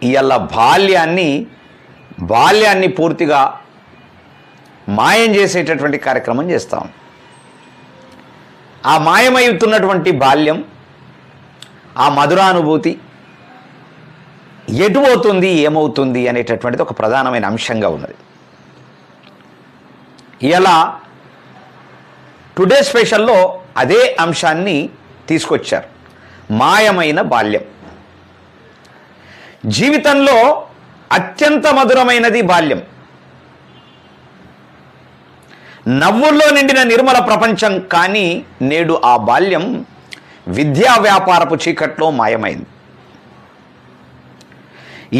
ఇవాళ బాల్యాన్ని పూర్తిగా మాయం చేసేటటువంటి కార్యక్రమం చేస్తాం. ఆ మాయమవుతున్నటువంటి బాల్యం, ఆ మధురానుభూతి ఎటు పోతుంది, ఏమవుతుంది అనేటటువంటిది ఒక ప్రధానమైన అంశంగా ఉన్నది. ఇలా టుడే స్పెషల్లో అదే అంశాన్ని తీసుకొచ్చారు. మాయమైన బాల్యం. జీవితంలో అత్యంత మధురమైనది బాల్యం. నవ్వుల్లో నిండిన నిర్మల ప్రపంచం. కానీ నేడు ఆ బాల్యం విద్యా వ్యాపారపు చీకట్లో మాయమైంది.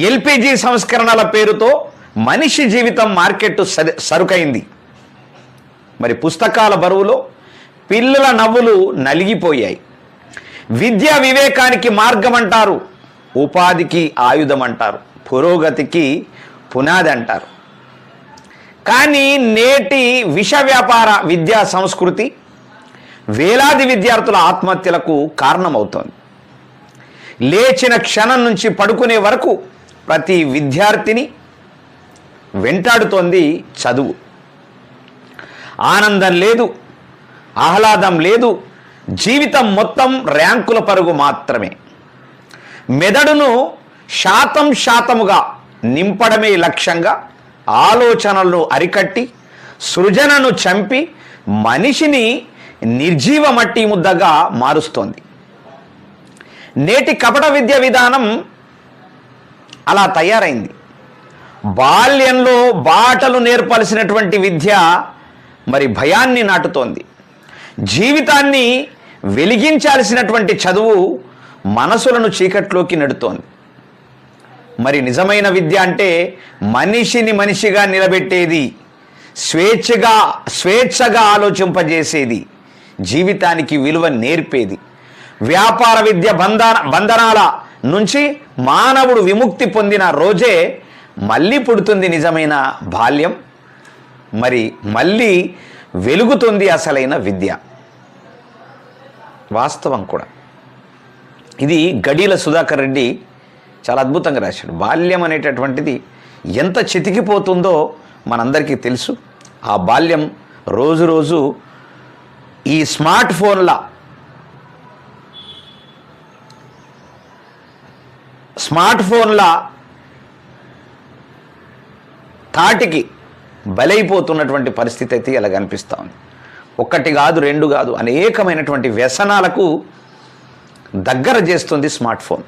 ఎల్పిజి సంస్కరణల పేరుతో మనిషి జీవితం మార్కెట్ సరుకైంది. మరి పుస్తకాల బరువులో పిల్లల నవ్వులు నలిగిపోయాయి. విద్యా వివేకానికి మార్గం అంటారు, ఉపాధికి ఆయుధం అంటారు, పురోగతికి పునాది అంటారు. కానీ నేటి విష వ్యాపార విద్యా సంస్కృతి వేలాది విద్యార్థుల ఆత్మహత్యలకు కారణమవుతోంది. లేచిన క్షణం నుంచి పడుకునే వరకు ప్రతి విద్యార్థిని వెంటాడుతోంది చదువు. ఆనందం లేదు, ఆహ్లాదం లేదు, జీవితం మొత్తం ర్యాంకుల పరుగు మాత్రమే. మెదడును శాతముగా నింపడమే లక్ష్యంగా ఆలోచనలను అరికట్టి సృజనను చంపి మనిషిని నిర్జీవ మట్టి ముద్దగా మారుస్తోంది. నేటి కపట విద్య విధానం అలా తయారైంది. బాల్యంలో బాటలు నేర్పాల్సినటువంటి విద్య మరి భయాన్ని నాటుతోంది. జీవితాన్ని వెలిగించాల్సినటువంటి చదువు మనసులను చీకట్లోకి నెడుతోంది. మరి నిజమైన విద్య అంటే మనిషిని మనిషిగా నిలబెట్టేది, స్వేచ్ఛగా ఆలోచింపజేసేది, జీవితానికి విలువ నేర్పేది. వ్యాపార విద్య బంధనాల నుంచి మానవుడు విముక్తి పొందిన రోజే మళ్ళీ పుడుతుంది నిజమైన బాల్యం. మరి మళ్ళీ వెలుగుతుంది అసలైన విద్య. వాస్తవం కూడా ఇది గడీల సుధాకర్ రెడ్డి చాలా అద్భుతంగా రాశాడు. బాల్యం అనేటటువంటిది ఎంత చితికిపోతుందో మనందరికీ తెలుసు. ఆ బాల్యం రోజు రోజు ఈ స్మార్ట్ ఫోన్ల తాటికి బలైపోతున్నటువంటి పరిస్థితి అయితే ఇలా కనిపిస్తూ ఉంది. ఒక్కటి కాదు, రెండు కాదు, అనేకమైనటువంటి వ్యసనాలకు దగ్గర చేస్తుంది స్మార్ట్ ఫోన్.